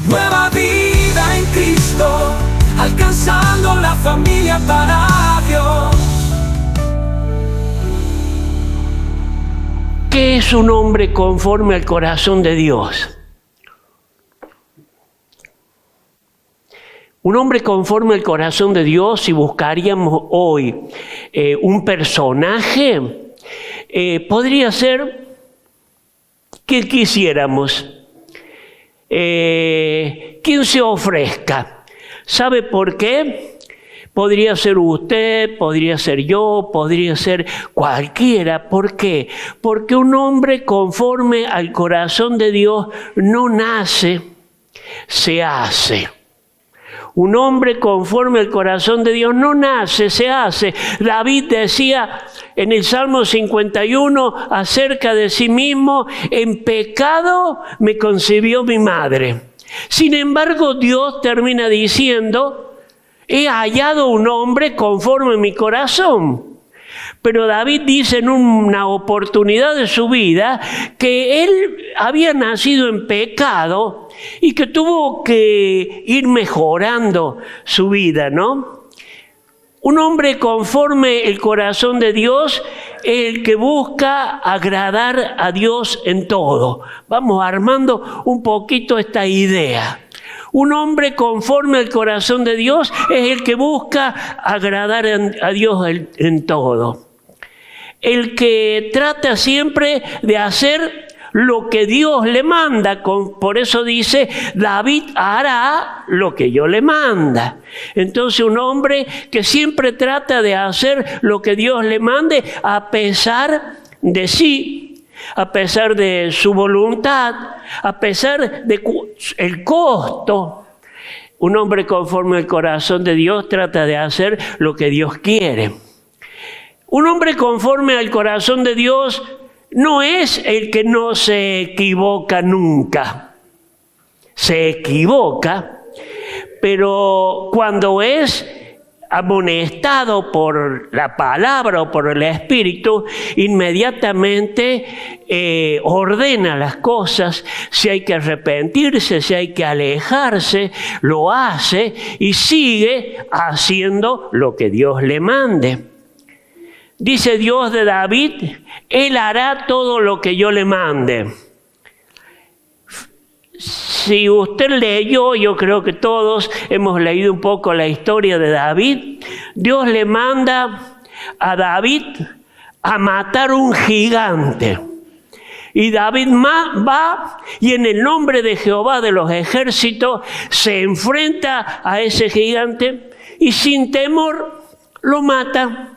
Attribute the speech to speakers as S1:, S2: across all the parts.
S1: Nueva vida en Cristo, alcanzando la familia para Dios.
S2: ¿Qué es un hombre conforme al corazón de Dios? Un hombre conforme al corazón de Dios, si buscaríamos hoy un personaje, podría ser que quisiéramos. Quien se ofrezca. ¿Sabe por qué? Podría ser usted, podría ser yo, podría ser cualquiera. ¿Por qué? Porque un hombre conforme al corazón de Dios no nace, se hace. Un hombre conforme al corazón de Dios no nace, se hace. David decía en el Salmo 51 acerca de sí mismo: en pecado me concibió mi madre. Sin embargo, Dios termina diciendo: he hallado un hombre conforme a mi corazón. Pero David dice en una oportunidad de su vida que él había nacido en pecado y que tuvo que ir mejorando su vida, ¿no? Un hombre conforme el corazón de Dios es el que busca agradar a Dios en todo. Vamos armando un poquito esta idea. Un hombre conforme al corazón de Dios es el que busca agradar a Dios en todo. El que trata siempre de hacer lo que Dios le manda. Por eso dice: David hará lo que yo le manda. Entonces, un hombre que siempre trata de hacer lo que Dios le mande a pesar de sí, a pesar de su voluntad, a pesar de el costo. Un hombre conforme al corazón de Dios trata de hacer lo que Dios quiere. Un hombre conforme al corazón de Dios no es el que no se equivoca nunca. Se equivoca, pero cuando es amonestado por la palabra o por el Espíritu, inmediatamente ordena las cosas. Si hay que arrepentirse, si hay que alejarse, lo hace y sigue haciendo lo que Dios le mande. Dice Dios de David: Él hará todo lo que yo le mande. Si usted leyó, yo creo que todos hemos leído un poco la historia de David. Dios le manda a David a matar un gigante. Y David va y en el nombre de Jehová de los ejércitos se enfrenta a ese gigante y sin temor lo mata.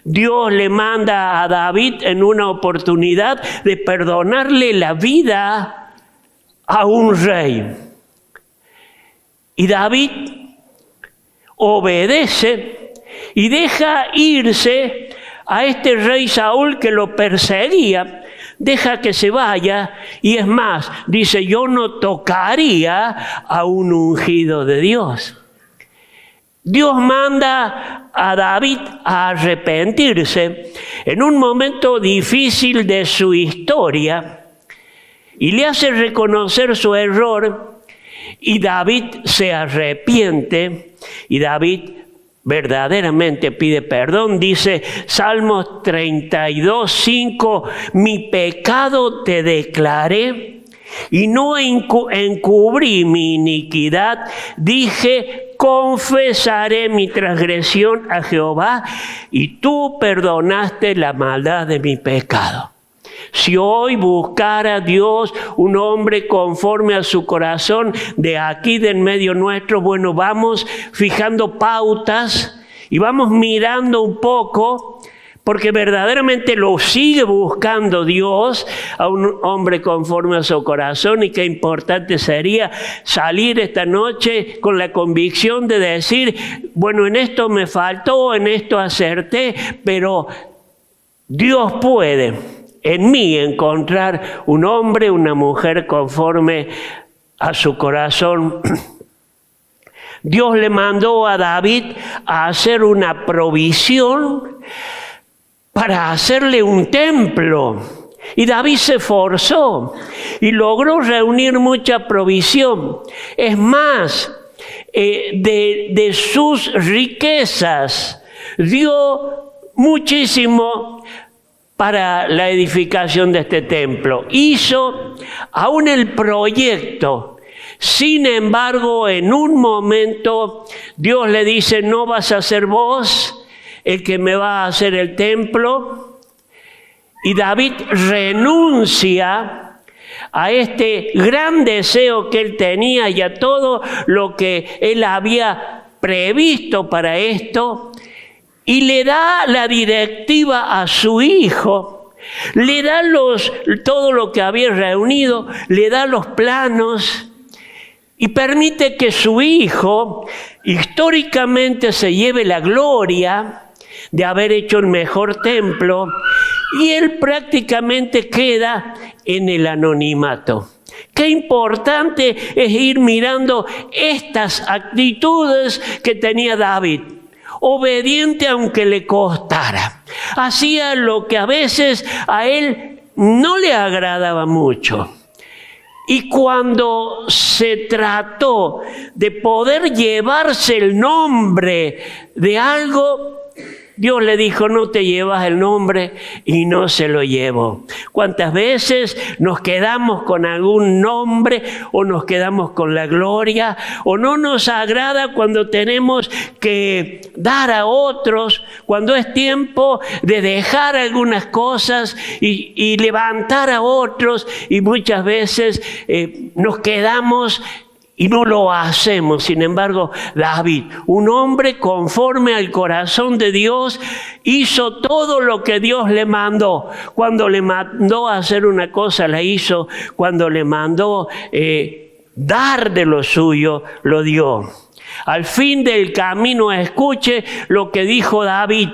S2: Dios le manda a David en una oportunidad de perdonarle la vida a un rey. Y David obedece y deja irse a este rey Saúl que lo perseguía. Deja que se vaya y es más, dice: yo no tocaría a un ungido de Dios. Dios manda a David a arrepentirse en un momento difícil de su historia y le hace reconocer su error, y David se arrepiente y David verdaderamente pide perdón. Dice Salmos 32:5: mi pecado te declaré y no encubrí mi iniquidad. Dije: confesaré mi transgresión a Jehová, y tú perdonaste la maldad de mi pecado. Si hoy buscara Dios un hombre conforme a su corazón de aquí de en medio nuestro, bueno, vamos fijando pautas y vamos mirando un poco, porque verdaderamente lo sigue buscando Dios a un hombre conforme a su corazón. Y qué importante sería salir esta noche con la convicción de decir: bueno, en esto me faltó, en esto acerté, pero Dios puede en mí encontrar un hombre, una mujer conforme a su corazón. Dios le mandó a David a hacer una provisión para hacerle un templo. Y David se esforzó y logró reunir mucha provisión. Es más, de sus riquezas dio muchísimo para la edificación de este templo. Hizo aún el proyecto. Sin embargo, en un momento Dios le dice: no vas a ser vos el que me va a hacer el templo. Y David renuncia a este gran deseo que él tenía y a todo lo que él había previsto para esto, y le da la directiva a su hijo, le da todo lo que había reunido, le da los planos y permite que su hijo históricamente se lleve la gloria de haber hecho el mejor templo, y él prácticamente queda en el anonimato. Qué importante es ir mirando estas actitudes que tenía David. Obediente aunque le costara. Hacía lo que a veces a él no le agradaba mucho. Y cuando se trató de poder llevarse el nombre de algo, Dios le dijo: no te llevas el nombre, y no se lo llevó. ¿Cuántas veces nos quedamos con algún nombre, o nos quedamos con la gloria, o no nos agrada cuando tenemos que dar a otros, cuando es tiempo de dejar algunas cosas y levantar a otros, y muchas veces nos quedamos y no lo hacemos? Sin embargo, David, un hombre conforme al corazón de Dios, hizo todo lo que Dios le mandó. Cuando le mandó a hacer una cosa, la hizo. Cuando le mandó dar de lo suyo, lo dio. Al fin del camino, escuche lo que dijo David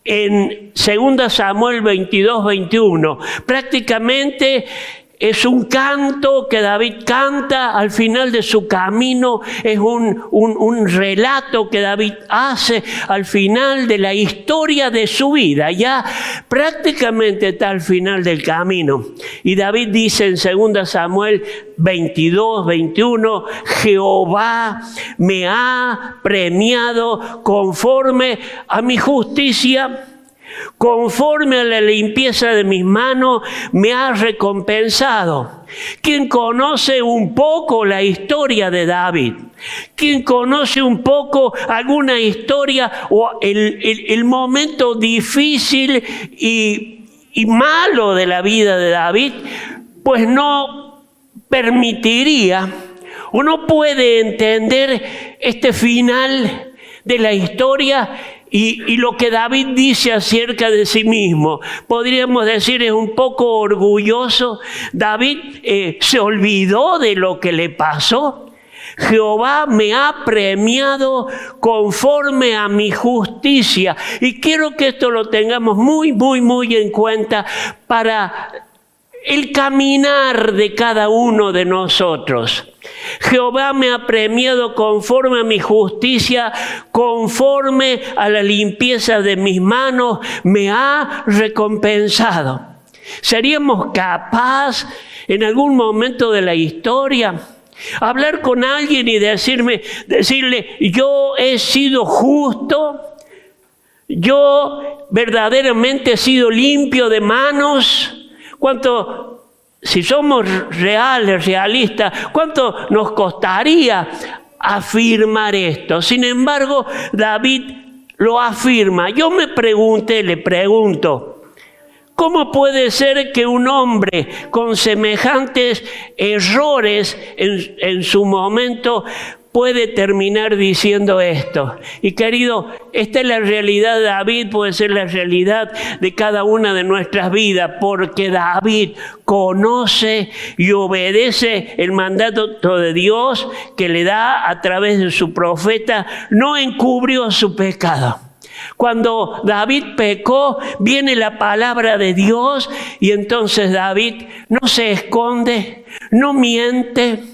S2: en 2 Samuel 22, 21. Prácticamente es un canto que David canta al final de su camino. Es un relato que David hace al final de la historia de su vida. Ya prácticamente está al final del camino. Y David dice en 2 Samuel 22, 21, Jehová me ha premiado conforme a mi justicia. Conforme a la limpieza de mis manos me ha recompensado. ¿Quién conoce un poco la historia de David? ¿Quién conoce un poco alguna historia o el momento difícil y malo de la vida de David? Pues no permitiría, o no puede entender este final de la historia. Y lo que David dice acerca de sí mismo, podríamos decir, es un poco orgulloso. David se olvidó de lo que le pasó. Jehová me ha premiado conforme a mi justicia. Y quiero que esto lo tengamos muy, muy, muy en cuenta para el caminar de cada uno de nosotros. Jehová me ha premiado conforme a mi justicia, conforme a la limpieza de mis manos, me ha recompensado. ¿Seríamos capaces en algún momento de la historia hablar con alguien y decirle: yo he sido justo, yo verdaderamente he sido limpio de manos? ¿Cuánto, si somos realistas, cuánto nos costaría afirmar esto? Sin embargo, David lo afirma. Yo le pregunto, ¿cómo puede ser que un hombre con semejantes errores en su momento puede terminar diciendo esto? Y querido, esta es la realidad de David, puede ser la realidad de cada una de nuestras vidas, porque David conoce y obedece el mandato de Dios que le da a través de su profeta. No encubrió su pecado. Cuando David pecó, viene la palabra de Dios, y entonces David no se esconde, no miente,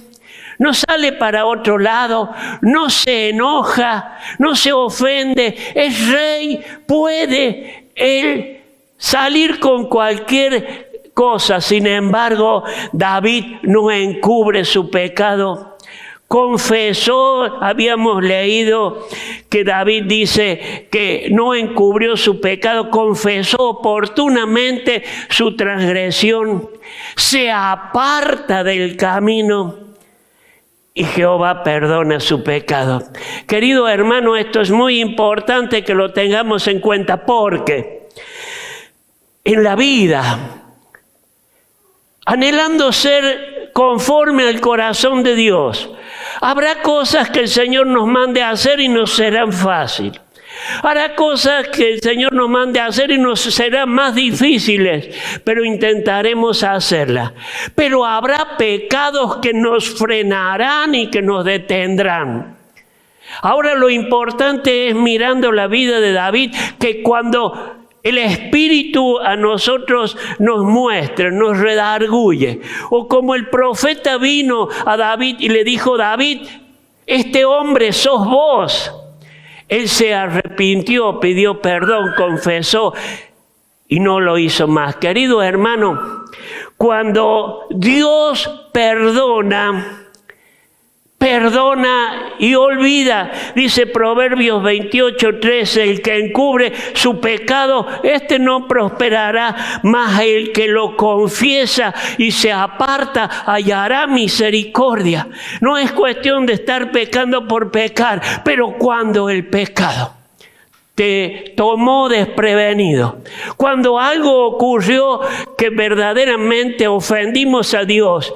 S2: no sale para otro lado, no se enoja, no se ofende. Es rey, puede él salir con cualquier cosas. Sin embargo, David no encubre su pecado. Confesó, habíamos leído que David dice que no encubrió su pecado, confesó oportunamente su transgresión, se aparta del camino y Jehová perdona su pecado. Querido hermano, esto es muy importante que lo tengamos en cuenta, porque en la vida, anhelando ser conforme al corazón de Dios, habrá cosas que el Señor nos mande a hacer y nos serán fáciles. Hará cosas que el Señor nos mande a hacer y nos serán más difíciles, pero intentaremos hacerlas. Pero habrá pecados que nos frenarán y que nos detendrán. Ahora lo importante es, mirando la vida de David, que cuando el Espíritu a nosotros nos muestra, nos redarguye, o como el profeta vino a David y le dijo: David, este hombre sos vos. Él se arrepintió, pidió perdón, confesó y no lo hizo más. Querido hermano, cuando Dios perdona y olvida, dice Proverbios 28:13, el que encubre su pecado, este no prosperará, mas el que lo confiesa y se aparta hallará misericordia. No es cuestión de estar pecando por pecar, pero cuando el pecado te tomó desprevenido, cuando algo ocurrió que verdaderamente ofendimos a Dios,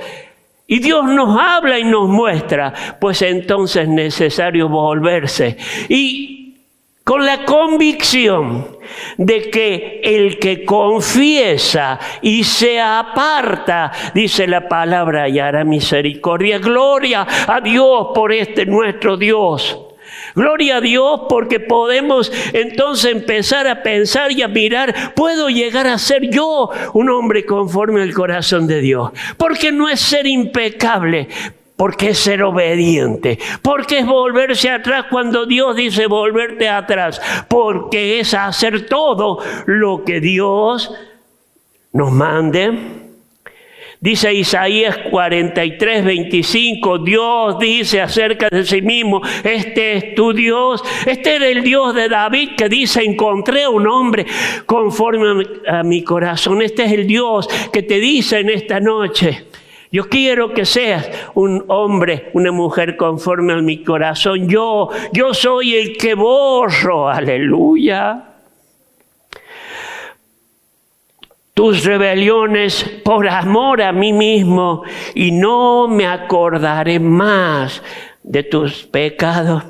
S2: y Dios nos habla y nos muestra, pues entonces es necesario volverse. Y con la convicción de que el que confiesa y se aparta, dice la palabra, hallará misericordia. Gloria a Dios por este nuestro Dios. Gloria a Dios porque podemos entonces empezar a pensar y a mirar, ¿puedo llegar a ser yo un hombre conforme al corazón de Dios? Porque no es ser impecable, porque es ser obediente, porque es volverse atrás cuando Dios dice volverte atrás, porque es hacer todo lo que Dios nos mande. Dice Isaías 43:25, Dios dice acerca de sí mismo: este es tu Dios. Este era el Dios de David que dice: encontré a un hombre conforme a mi corazón. Este es el Dios que te dice en esta noche: yo quiero que seas un hombre, una mujer conforme a mi corazón. Yo soy el que borro, aleluya, tus rebeliones por amor a mí mismo, y no me acordaré más de tus pecados.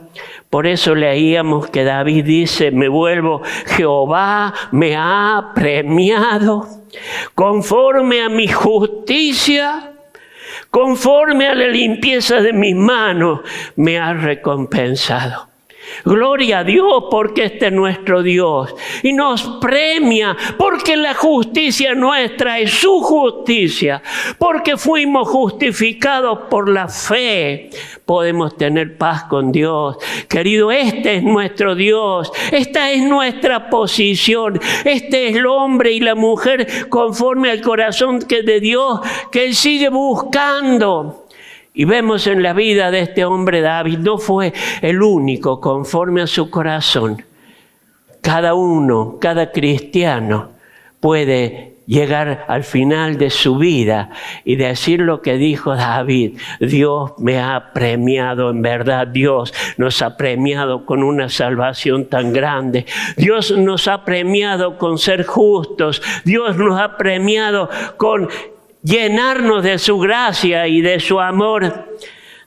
S2: Por eso leíamos que David dice: me vuelvo, Jehová me ha premiado conforme a mi justicia, conforme a la limpieza de mis manos, me ha recompensado. Gloria a Dios porque este es nuestro Dios y nos premia, porque la justicia nuestra es su justicia, porque fuimos justificados por la fe, podemos tener paz con Dios. Querido, este es nuestro Dios, esta es nuestra posición, este es el hombre y la mujer conforme al corazón de Dios que Él sigue buscando. Y vemos en la vida de este hombre David, no fue el único conforme a su corazón. Cada uno, cada cristiano puede llegar al final de su vida y decir lo que dijo David: Dios me ha premiado, en verdad Dios nos ha premiado con una salvación tan grande. Dios nos ha premiado con ser justos. Dios nos ha premiado con llenarnos de su gracia y de su amor.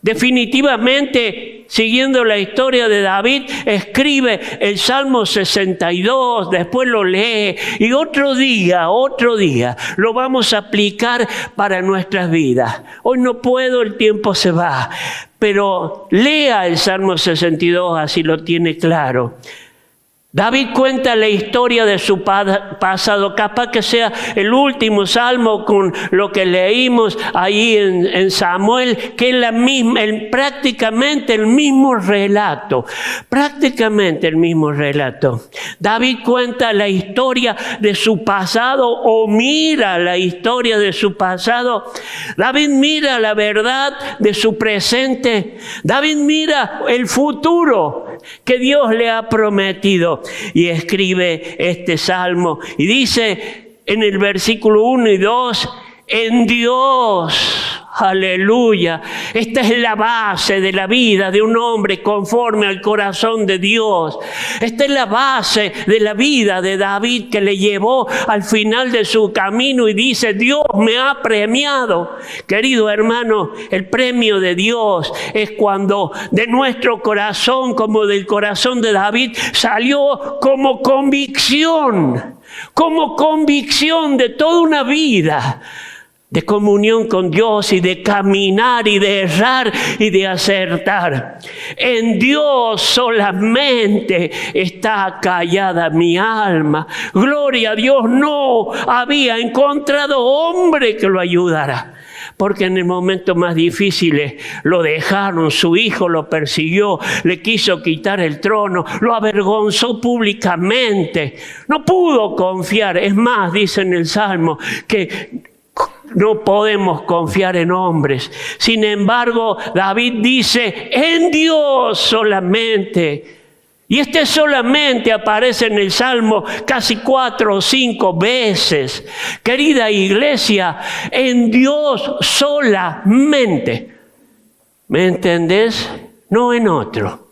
S2: Definitivamente, siguiendo la historia de David, escribe el Salmo 62, después lo lee y otro día lo vamos a aplicar para nuestras vidas. Hoy no puedo, el tiempo se va, pero lea el Salmo 62, así lo tiene claro. David cuenta la historia de su pasado, capaz que sea el último salmo con lo que leímos ahí en Samuel, que es prácticamente el mismo relato, David cuenta la historia de su pasado o mira la historia de su pasado. David mira la verdad de su presente. David mira el futuro que Dios le ha prometido. Y escribe este salmo y dice en el versículo 1 y 2, en Dios, aleluya. Esta es la base de la vida de un hombre conforme al corazón de Dios. Esta es la base de la vida de David, que le llevó al final de su camino y dice, Dios me ha premiado. Querido hermano, el premio de Dios es cuando de nuestro corazón, como del corazón de David, salió como convicción de toda una vida de comunión con Dios y de caminar y de errar y de acertar. En Dios solamente está callada mi alma. Gloria a Dios, no había encontrado hombre que lo ayudara. Porque en el momento más difícil lo dejaron, su hijo lo persiguió, le quiso quitar el trono, lo avergonzó públicamente. No pudo confiar. Es más, dice en el Salmo que no podemos confiar en hombres. Sin embargo, David dice, en Dios solamente. Y este solamente aparece en el Salmo casi 4 o 5 veces. Querida iglesia, en Dios solamente. ¿Me entendés? No en otro.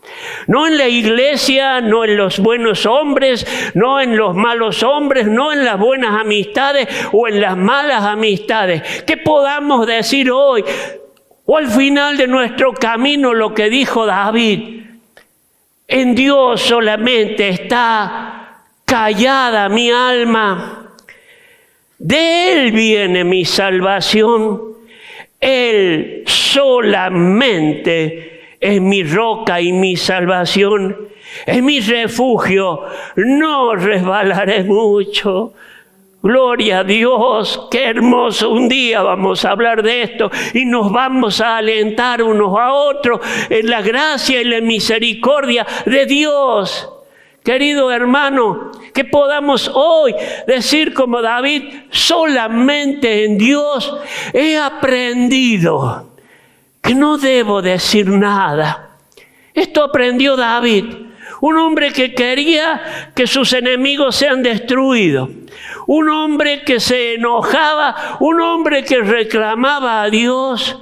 S2: No en la iglesia, no en los buenos hombres, no en los malos hombres, no en las buenas amistades o en las malas amistades. Que podamos decir hoy o al final de nuestro camino lo que dijo David. En Dios solamente está callada mi alma. De Él viene mi salvación. Él solamente es mi roca y mi salvación, es mi refugio, no resbalaré mucho. Gloria a Dios, qué hermoso. Un día vamos a hablar de esto y nos vamos a alentar unos a otros en la gracia y la misericordia de Dios. Querido hermano, que podamos hoy decir como David, solamente en Dios he aprendido que no debo decir nada. Esto aprendió David, un hombre que quería que sus enemigos sean destruidos, un hombre que se enojaba, un hombre que reclamaba a Dios.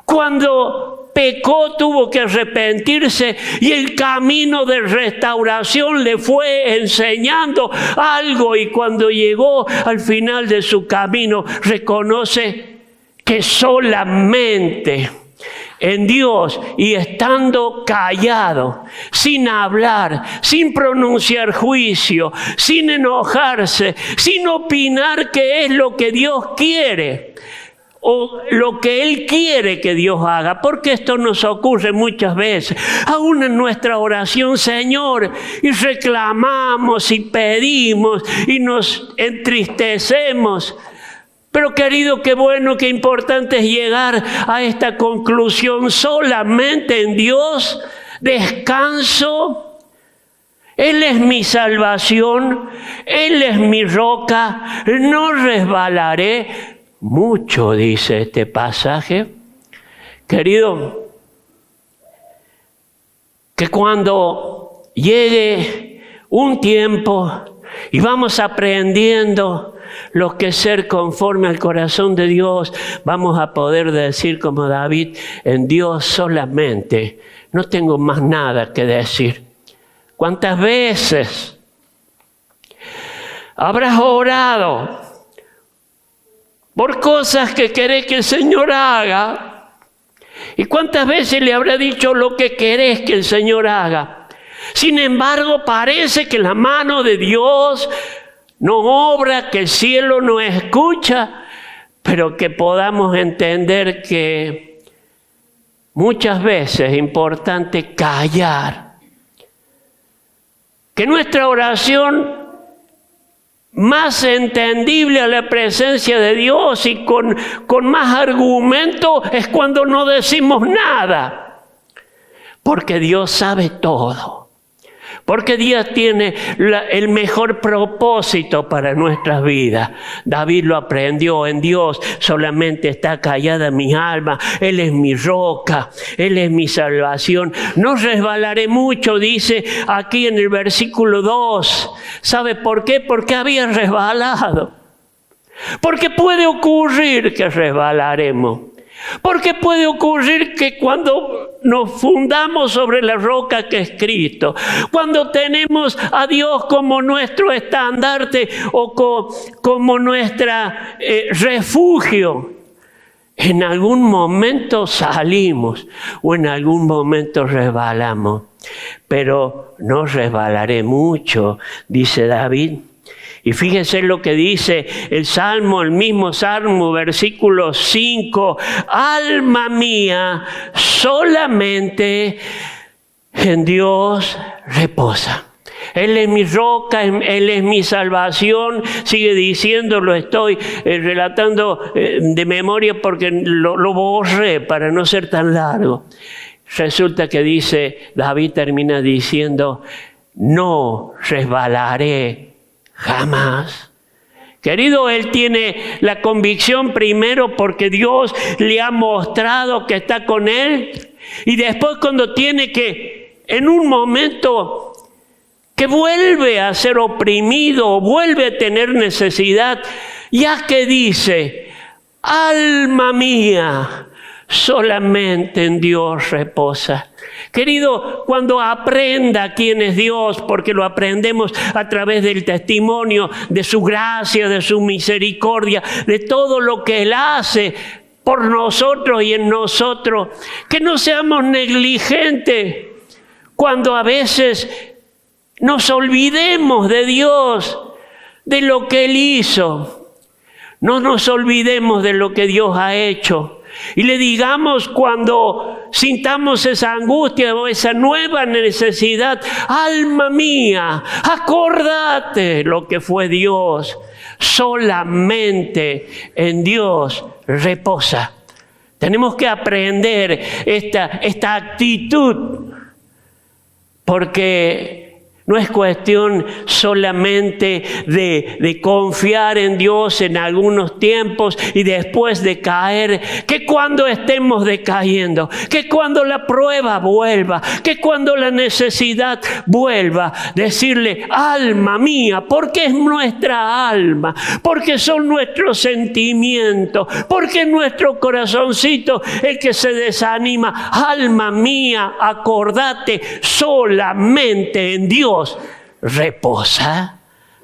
S2: Cuando pecó tuvo que arrepentirse y el camino de restauración le fue enseñando algo, y cuando llegó al final de su camino reconoce que solamente en Dios, y estando callado, sin hablar, sin pronunciar juicio, sin enojarse, sin opinar qué es lo que Dios quiere o lo que Él quiere que Dios haga, porque esto nos ocurre muchas veces, aún en nuestra oración, Señor, y reclamamos y pedimos y nos entristecemos. Pero querido, qué bueno, qué importante es llegar a esta conclusión. Solamente en Dios descanso. Él es mi salvación, Él es mi roca, no resbalaré mucho, dice este pasaje. Querido, que cuando llegue un tiempo y vamos aprendiendo lo que es ser conforme al corazón de Dios, vamos a poder decir como David, en Dios solamente, no tengo más nada que decir. ¿Cuántas veces habrás orado por cosas que querés que el Señor haga? ¿Y cuántas veces le habrá dicho lo que querés que el Señor haga? Sin embargo, parece que la mano de Dios no obra, que el cielo no escucha, pero que podamos entender que muchas veces es importante callar que nuestra oración más entendible a la presencia de Dios y con más argumento es cuando no decimos nada. Porque Dios sabe todo. Porque Dios tiene el mejor propósito para nuestras vidas. David lo aprendió: en Dios solamente está callada mi alma. Él es mi roca, Él es mi salvación. No resbalaré mucho, dice aquí en el versículo 2. ¿Sabe por qué? Porque había resbalado. Porque puede ocurrir que resbalaremos. Porque puede ocurrir que cuando nos fundamos sobre la roca que es Cristo, cuando tenemos a Dios como nuestro estandarte o como nuestro refugio, en algún momento salimos o en algún momento resbalamos. Pero no resbalaré mucho, dice David. Y fíjese lo que dice el Salmo, el mismo Salmo, versículo 5. Alma mía, solamente en Dios reposa. Él es mi roca, Él es mi salvación. Sigue diciendo, lo estoy relatando de memoria porque lo borré para no ser tan largo. Resulta que dice, David termina diciendo, no resbalaré jamás. Querido, él tiene la convicción primero porque Dios le ha mostrado que está con él. Y después cuando tiene que, en un momento que vuelve a ser oprimido, vuelve a tener necesidad, ya que dice, alma mía, solamente en Dios reposa. Querido, cuando aprenda quién es Dios, porque lo aprendemos a través del testimonio de su gracia, de su misericordia, de todo lo que Él hace por nosotros y en nosotros, que no seamos negligentes cuando a veces nos olvidemos de Dios, de lo que Él hizo. No nos olvidemos de lo que Dios ha hecho. Y le digamos cuando sintamos esa angustia o esa nueva necesidad, alma mía, acordate lo que fue Dios. Solamente en Dios reposa. Tenemos que aprender esta actitud, porque no es cuestión solamente de confiar en Dios en algunos tiempos y después de caer, que cuando estemos decayendo, que cuando la prueba vuelva, que cuando la necesidad vuelva, decirle, alma mía, porque es nuestra alma, porque son nuestros sentimientos, porque es nuestro corazoncito el que se desanima. Alma mía, acordate, solamente en Dios reposa.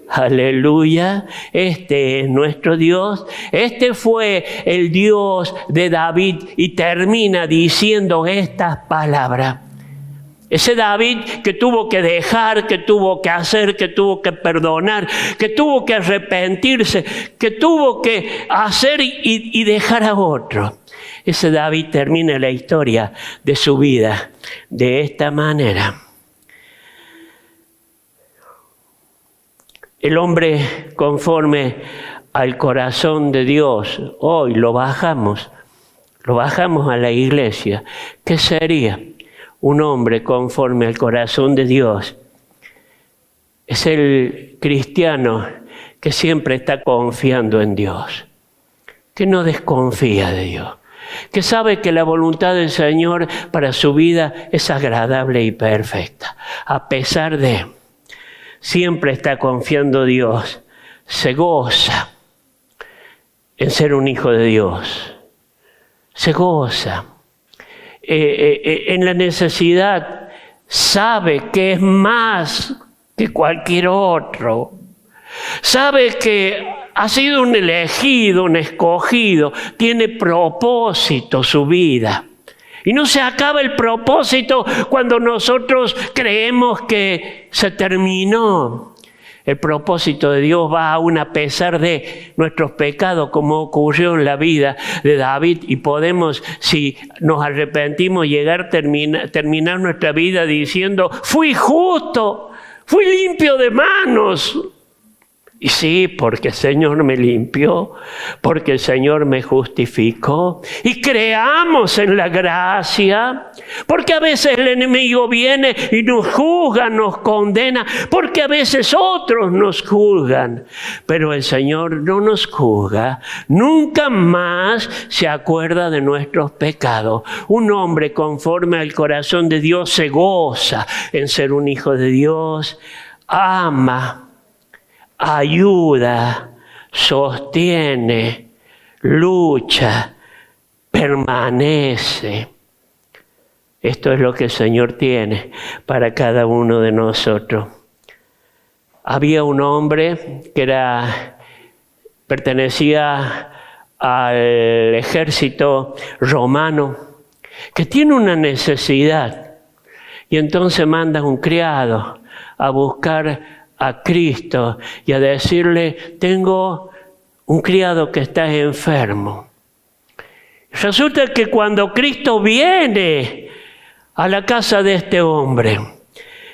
S2: Aleluya. Este es nuestro Dios. Este fue el Dios de David y termina diciendo estas palabras. Ese David que tuvo que dejar, que tuvo que hacer, que tuvo que perdonar, que tuvo que arrepentirse, que tuvo que hacer y dejar a otro. Ese David termina la historia de su vida de esta manera. El hombre conforme al corazón de Dios, hoy lo bajamos a la iglesia. ¿Qué sería un hombre conforme al corazón de Dios? Es el cristiano que siempre está confiando en Dios, que no desconfía de Dios, que sabe que la voluntad del Señor para su vida es agradable y perfecta, a pesar de... Siempre está confiando en Dios, se goza en ser un hijo de Dios, se goza en la necesidad, sabe que es más que cualquier otro, sabe que ha sido un elegido, un escogido, tiene propósito su vida. Y no se acaba el propósito cuando nosotros creemos que se terminó. El propósito de Dios va aún a pesar de nuestros pecados, como ocurrió en la vida de David. Y podemos, si nos arrepentimos, terminar nuestra vida diciendo, fui justo Fui limpio de manos. Y sí, porque el Señor me limpió, porque el Señor me justificó. Y creamos en la gracia, porque a veces el enemigo viene y nos juzga, nos condena, porque a veces otros nos juzgan. Pero el Señor no nos juzga, nunca más se acuerda de nuestros pecados. Un hombre conforme al corazón de Dios se goza en ser un hijo de Dios, ama, ayuda, sostiene, lucha, permanece. Esto es lo que el Señor tiene para cada uno de nosotros. Había un hombre que pertenecía al ejército romano, que tiene una necesidad, y entonces manda un criado a buscar a Cristo y a decirle: tengo un criado que está enfermo. Resulta que cuando Cristo viene a la casa de este hombre,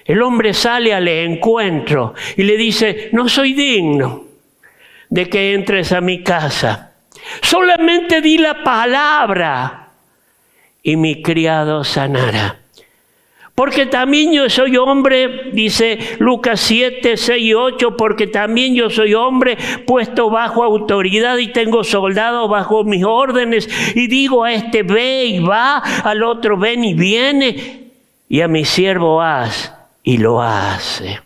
S2: el hombre sale al encuentro y le dice: no soy digno de que entres a mi casa, solamente di la palabra y mi criado sanará. Porque también yo soy hombre, dice Lucas 7, 6 y 8, porque también yo soy hombre puesto bajo autoridad y tengo soldados bajo mis órdenes, y digo a este ve y va, al otro ven y viene, y a mi siervo haz y lo hace.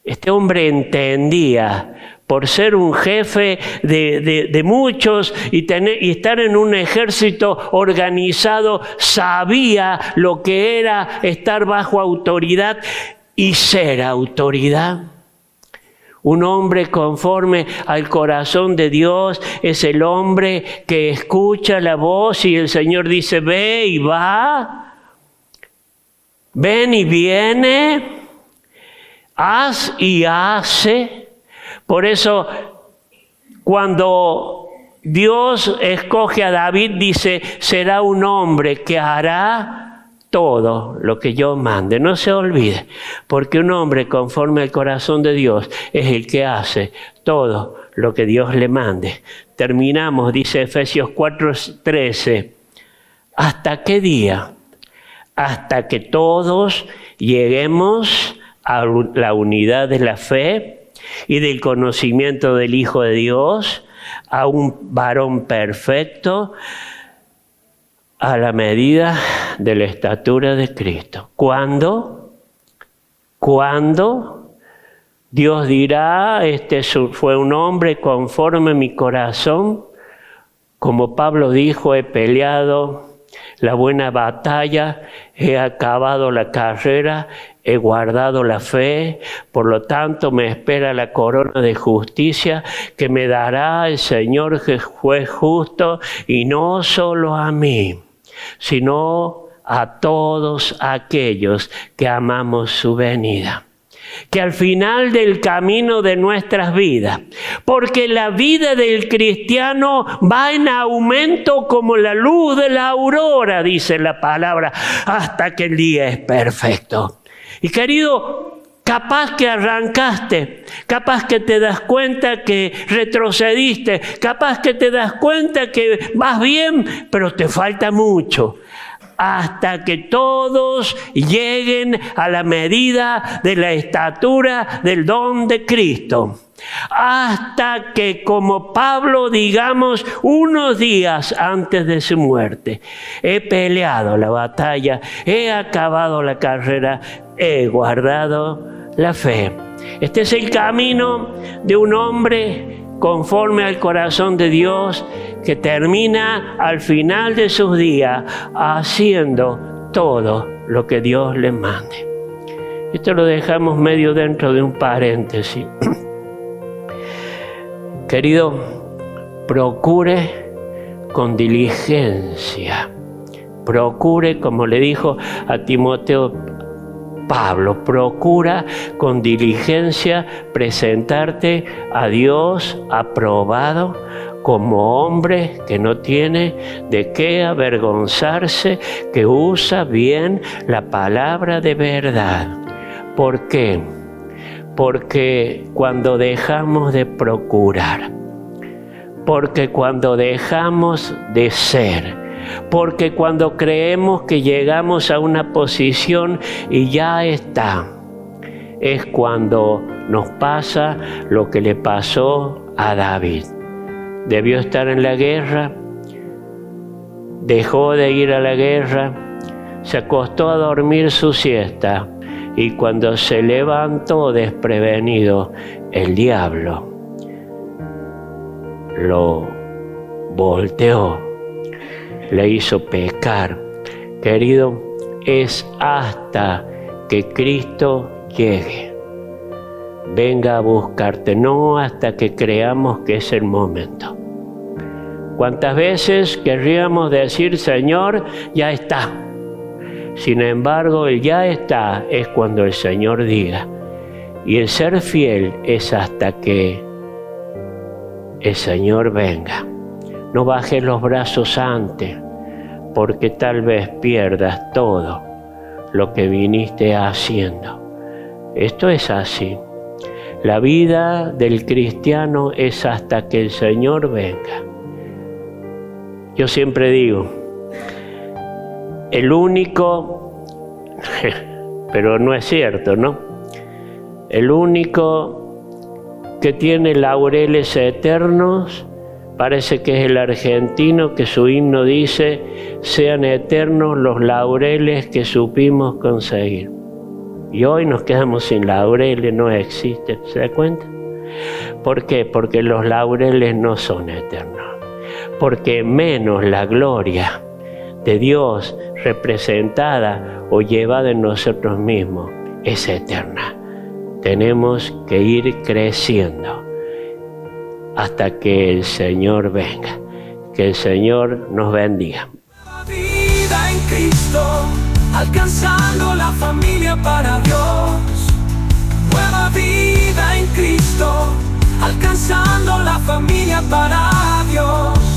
S2: Este hombre entendía, por ser un jefe de muchos y estar en un ejército organizado, sabía lo que era estar bajo autoridad y ser autoridad. Un hombre conforme al corazón de Dios es el hombre que escucha la voz y el Señor dice: ve y va, ven y viene, haz y hace. Por eso, cuando Dios escoge a David, dice: será un hombre que hará todo lo que yo mande. No se olvide, porque un hombre conforme al corazón de Dios es el que hace todo lo que Dios le mande. Terminamos, dice Efesios 4:13. ¿Hasta qué día? Hasta que todos lleguemos a la unidad de la fe y del conocimiento del Hijo de Dios, a un varón perfecto, a la medida de la estatura de Cristo. ¿Cuándo? ¿Cuándo? Dios dirá: este fue un hombre conforme a mi corazón. Como Pablo dijo: he peleado la buena batalla, he acabado la carrera, he guardado la fe, por lo tanto me espera la corona de justicia que me dará el Señor, que fue justo, y no solo a mí, sino a todos aquellos que amamos su venida. Que al final del camino de nuestras vidas, porque la vida del cristiano va en aumento como la luz de la aurora, dice la palabra, hasta que el día es perfecto. Y querido, capaz que arrancaste, capaz que te das cuenta que retrocediste, capaz que te das cuenta que vas bien, pero te falta mucho. Hasta que todos lleguen a la medida de la estatura del don de Cristo. Hasta que, como Pablo, digamos unos días antes de su muerte: he peleado la batalla, he acabado la carrera, he guardado la fe. Este es el camino de un hombre conforme al corazón de Dios, que termina al final de sus días haciendo todo lo que Dios le mande. Esto lo dejamos medio dentro de un paréntesis. Querido, procure con diligencia. Procure, como le dijo a Timoteo Pablo, procura con diligencia presentarte a Dios aprobado, como hombre que no tiene de qué avergonzarse, que usa bien la palabra de verdad. ¿Por qué? Porque cuando dejamos de procurar, porque cuando dejamos de ser, porque cuando creemos que llegamos a una posición y ya está, es cuando nos pasa lo que le pasó a David. Debió estar en la guerra, dejó de ir a la guerra, se acostó a dormir su siesta y cuando se levantó desprevenido, el diablo lo volteó, le hizo pecar. Querido, es hasta que Cristo llegue, venga a buscarte, no hasta que creamos que es el momento. ¿Cuántas veces querríamos decir, Señor, ya está? Sin embargo, el ya está es cuando el Señor diga. Y el ser fiel es hasta que el Señor venga. No bajes los brazos antes, porque tal vez pierdas todo lo que viniste haciendo. Esto es así. La vida del cristiano es hasta que el Señor venga. Yo siempre digo, el único, pero no es cierto, ¿no? El único que tiene laureles eternos parece que es el argentino, que su himno dice, sean eternos los laureles que supimos conseguir. Y hoy nos quedamos sin laureles, no existen, ¿se da cuenta? ¿Por qué? Porque los laureles no son eternos. Porque menos la gloria de Dios representada o llevada en nosotros mismos es eterna. Tenemos que ir creciendo hasta que el Señor venga. Que el Señor nos bendiga.
S1: Nueva vida en Cristo, alcanzando la familia para Dios. Nueva vida en Cristo, alcanzando la familia para Dios.